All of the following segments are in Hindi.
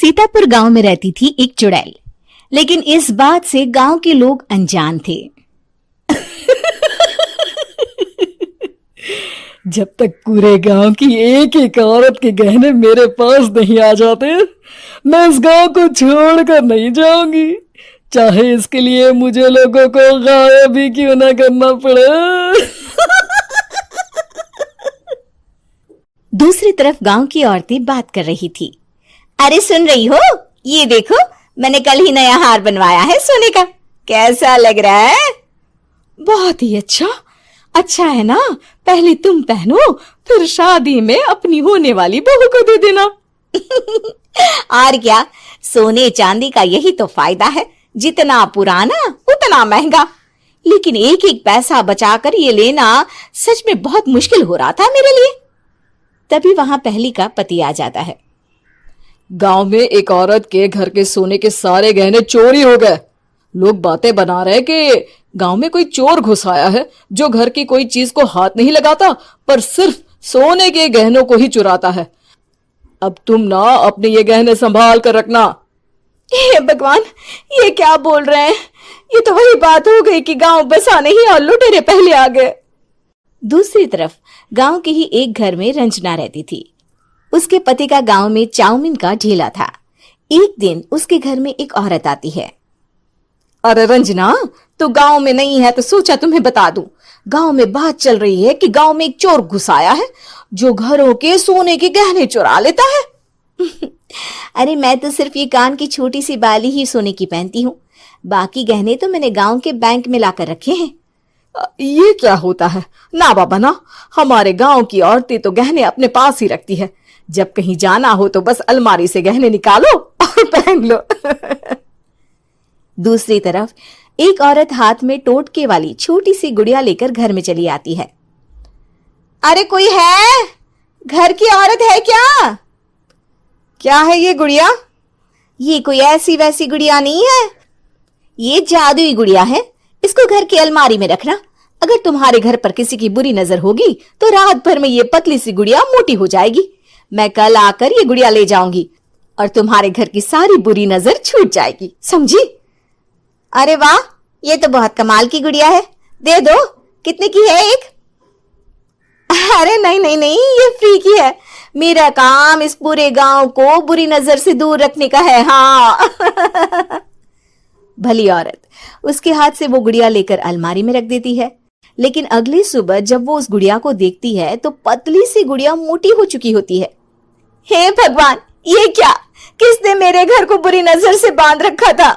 सीतापुर गांव में रहती थी एक चुड़ैल, लेकिन इस बात से गांव के लोग अनजान थे। जब तक पूरे गांव की एक एक औरत के गहने मेरे पास नहीं आ जाते, मैं इस गांव को छोड़कर नहीं जाऊंगी, चाहे इसके लिए मुझे लोगों को गायब ही क्यों ना करना पड़े। दूसरी तरफ गांव की औरतें बात कर रही थी। अरे सुन रही हो, ये देखो मैंने कल ही नया हार बनवाया है सोने का, कैसा लग रहा है? बहुत ही अच्छा है ना, पहले तुम पहनो, फिर शादी में अपनी होने वाली बहू को दे देना। और क्या, सोने चांदी का यही तो फायदा है, जितना पुराना उतना महंगा। लेकिन एक एक पैसा बचाकर ये लेना सच में बहुत मुश्किल हो रहा था मेरे लिए। तभी वहां पहली का पति आ जाता है। गांव में एक औरत के घर के सोने के सारे गहने चोरी हो गए। लोग बातें बना रहे कि गांव में कोई चोर घुस आया है जो घर की कोई चीज को हाथ नहीं लगाता, पर सिर्फ सोने के गहनों को ही चुराता है। अब तुम ना अपने ये गहने संभाल कर रखना। हे भगवान, ये क्या बोल रहे हैं? ये तो वही बात हो गई कि गांव बसा नहीं और लुटेरे पहले आ गए। दूसरी तरफ गांव के ही एक घर में रंजना रहती थी। उसके पति का गांव में चाउमीन का ठेला था। एक दिन उसके घर में एक औरत आती है। अरे रंजना, तो गांव में नहीं है तो सोचा तुम्हें बता दूं। गांव में बात चल रही है कि गांव में एक चोर घुस आया है जो घरों के सोने के गहने चुरा लेता है। अरे मैं तो सिर्फ ये कान की छोटी सी बाली ही सोने की पहनती हूँ, बाकी गहने तो मैंने गांव के बैंक में लाकर रखे हैं। ये क्या होता है? ना बाबा ना, हमारे गांव की औरतें तो गहने अपने पास ही रखती है। जब कहीं जाना हो तो बस अलमारी से गहने निकालो और पहन लो। दूसरी तरफ एक औरत हाथ में टोटके वाली छोटी सी गुड़िया लेकर घर में चली आती है। अरे कोई है? घर की औरत है क्या? क्या है ये गुड़िया? ये कोई ऐसी वैसी गुड़िया नहीं है, ये जादुई गुड़िया है। इसको घर की अलमारी में रखना। अगर तुम्हारे घर पर किसी की बुरी नजर होगी तो रात भर में ये पतली सी गुड़िया मोटी हो जाएगी। मैं कल आकर ये गुड़िया ले जाऊंगी और तुम्हारे घर की सारी बुरी नजर छूट जाएगी, समझी? अरे वाह, ये तो बहुत कमाल की गुड़िया है, दे दो। कितने की है एक? अरे नहीं नहीं नहीं, ये फ्री की है। मेरा काम इस पूरे गांव को बुरी नजर से दूर रखने का है। हाँ। भली औरत उसके हाथ से वो गुड़िया लेकर अलमारी में रख देती है। लेकिन अगली सुबह जब वो उस गुड़िया को देखती है तो पतली सी गुड़िया मोटी हो चुकी होती है। हे भगवान, ये क्या? किसने मेरे घर को बुरी नजर से बांध रखा था?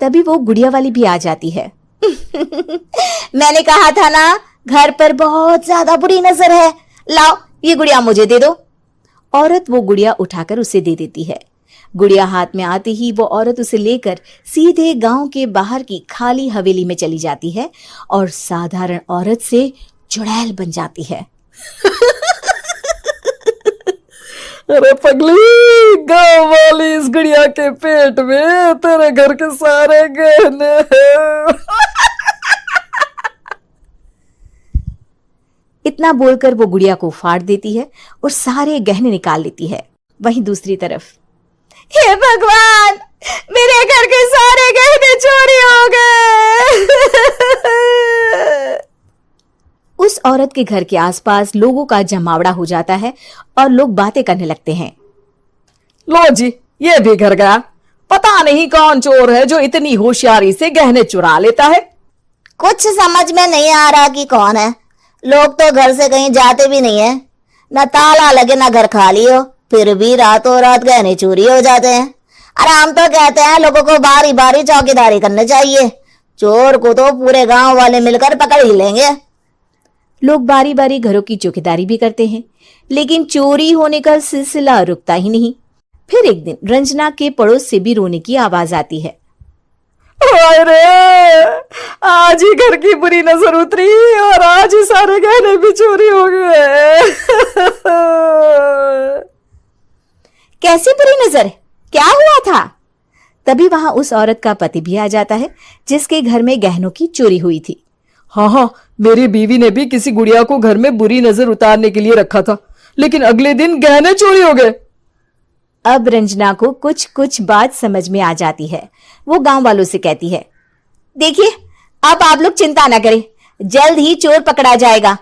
तभी वो गुड़िया वाली भी आ जाती है। मैंने कहा था ना, घर पर बहुत ज्यादा बुरी नजर है, लाओ ये गुड़िया मुझे दे दो। औरत वो गुड़िया उठाकर उसे दे देती है। गुड़िया हाथ में आते ही वो औरत उसे लेकर सीधे गांव के बाहर की खाली हवेली में चली जाती है और साधारण औरत से चुड़ैल बन जाती है। अरे पगली, गांव वाली इस गुड़िया के पेट में तेरे घर के सारे गहने हैं। इतना बोलकर वो गुड़िया को फाड़ देती है और सारे गहने निकाल लेती है। वहीं दूसरी तरफ, हे भगवान, मेरे घर के सारे गहने चोरी हो गए। उस औरत के घर के आसपास लोगों का जमावड़ा हो जाता है और लोग बातें करने लगते हैं। लो जी, ये भी घर गया। पता नहीं कौन चोर है जो इतनी होशियारी से गहने चुरा लेता है। कुछ समझ में नहीं आ रहा कि कौन है। लोग तो घर से कहीं जाते भी नहीं है, न ताला लगे न घर खाली हो, फिर भी रातों रात गहने चोरी हो जाते हैं। अरे हम तो कहते हैं लोगों को बारी बारी चौकीदारी करनी चाहिए, चोर को तो पूरे गांव वाले मिलकर पकड़ ही लेंगे। लोग बारी बारी घरों की चौकीदारी भी करते हैं, लेकिन चोरी होने का सिलसिला रुकता ही नहीं। फिर एक दिन रंजना के पड़ोस से भी रोने की आवाज आती है। अरे आज ही घर की बुरी नजर उतरी और आज ही सारे गहने भी चोरी हो गए। कैसी बुरी नजर? क्या हुआ था? तभी वहां उस औरत का पति भी आ जाता है जिसके घर में गहनों की चोरी हुई थी। हाँ, मेरी बीवी ने भी किसी गुड़िया को घर में बुरी नजर उतारने के लिए रखा था, लेकिन अगले दिन गहने चोरी हो गए। अब रंजना को कुछ कुछ बात समझ में आ जाती है। वो गांव वालों से कहती है, देखिए अब आप लोग चिंता ना करें, जल्द ही चोर पकड़ा जाएगा।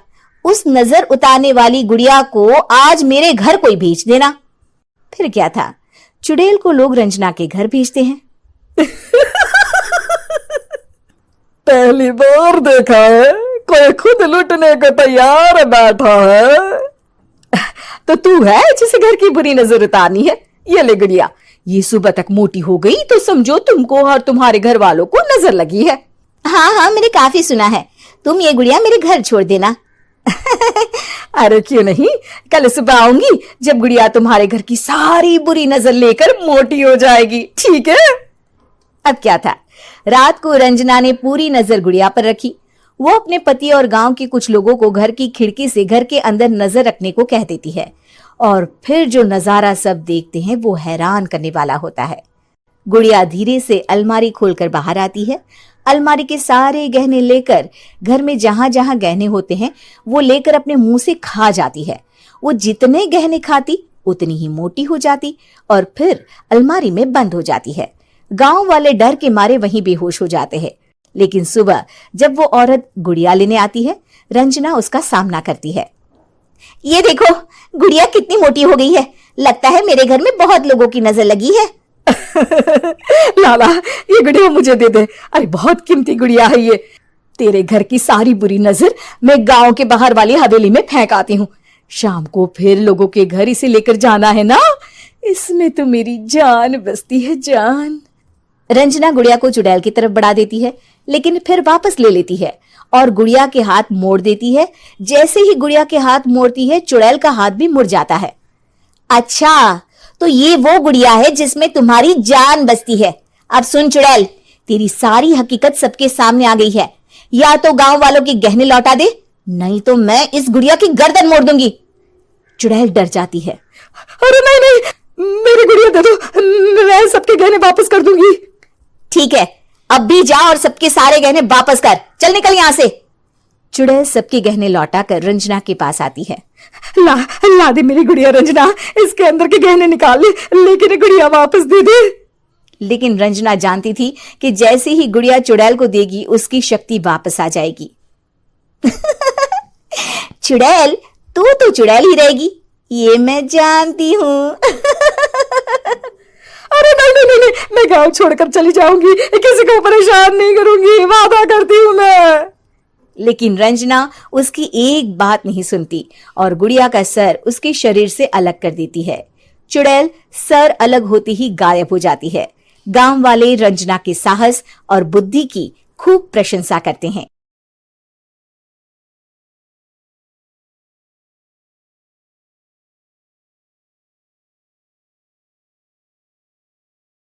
उस नजर उतारने वाली गुड़िया को आज मेरे घर कोई भेज देना। फिर क्या था, चुड़ैल को लोग रंजना के घर भेजते हैं। पहली बार देखा है कोई खुद लुटने को तैयार बैठा है। तो तू है जिसे घर की बुरी नजर उतारनी है? ये ले गुड़िया, ये सुबह तक मोटी हो गई तो समझो तुमको और तुम्हारे घर वालों को नजर लगी है। हाँ हाँ, मैंने काफी सुना है। तुम ये गुड़िया मेरे घर छोड़ देना। अरे क्यों नहीं, कल सुबह आऊंगी जब गुड़िया तुम्हारे घर की सारी बुरी नजर लेकर मोटी हो जाएगी, ठीक है? अब क्या था, रात को रंजना ने पूरी नजर गुड़िया पर रखी। वो अपने पति और गांव के कुछ लोगों को घर की खिड़की से घर के अंदर नजर रखने को कह देती है, और फिर जो नजारा सब देखते हैं वो हैरान करने वाला होता है। गुड़िया धीरे से अलमारी खोलकर बाहर आती है। अलमारी के सारे गहने लेकर घर में जहां जहां गहने होते हैं वो लेकर अपने मुंह से खा जाती है। वो जितने गहने खाती उतनी ही मोटी हो जाती और फिर अलमारी में बंद हो जाती है। गांव वाले डर के मारे वहीं बेहोश हो जाते हैं। लेकिन सुबह जब वो औरत गुड़िया लेने आती है, रंजना उसका सामना करती है। ये देखो गुड़िया कितनी मोटी हो गई है, लगता है मेरे घर में बहुत लोगों की नजर लगी है। लाला ये गुड़िया मुझे दे दे, अरे बहुत कीमती गुड़िया है ये। तेरे घर की सारी बुरी नजर मैं गांव के बाहर वाली हवेली में फेंक आती हूँ। शाम को फिर लोगों के घर इसे लेकर जाना है ना, इसमें तो मेरी जान बसती है, जान। रंजना गुड़िया को चुड़ैल की तरफ बढ़ा देती है, लेकिन फिर वापस ले लेती है और गुड़िया के हाथ मोड़ देती है। जैसे ही गुड़िया के हाथ मोड़ती है, चुड़ैल का हाथ भी मुड़ जाता है। अच्छा, तो ये वो गुड़िया है जिसमें तुम्हारी जान बसती है। अब सुन चुड़ैल, तेरी सारी हकीकत सबके सामने आ गई है। या तो गांव वालों के गहने लौटा दे, नहीं तो मैं इस गुड़िया की गर्दन मोड़ दूंगी। चुड़ैल डर जाती है। अरे नहीं नहीं, मेरी गुड़िया दे दो, मैं सबके गहने वापस कर दूंगी। ठीक है, अब भी जा और सबके सारे गहने वापस कर। चल निकल यहां से। चुड़ैल सबके गहने लौटाकर रंजना के पास आती है। ला दे मेरी गुड़िया रंजना, इसके अंदर के गहने निकाल ले, लेकिन गुड़िया वापस दे दे। लेकिन रंजना जानती थी कि जैसे ही गुड़िया चुड़ैल को देगी उसकी शक्ति वापस आ जाएगी। चुड़ैल, तू तो चुड़ैल ही रहेगी, ये मैं जानती हूँ। अरे नहीं नहीं नहीं, मैं गांव छोड़कर चली जाऊंगी, किसी को परेशान नहीं करूंगी, वादा करती हूँ मैं। लेकिन रंजना उसकी एक बात नहीं सुनती और गुड़िया का सर उसके शरीर से अलग कर देती है। चुड़ैल सर अलग होते ही गायब हो जाती है। गांव वाले रंजना के साहस और बुद्धि की खूब प्रशंसा करते हैं।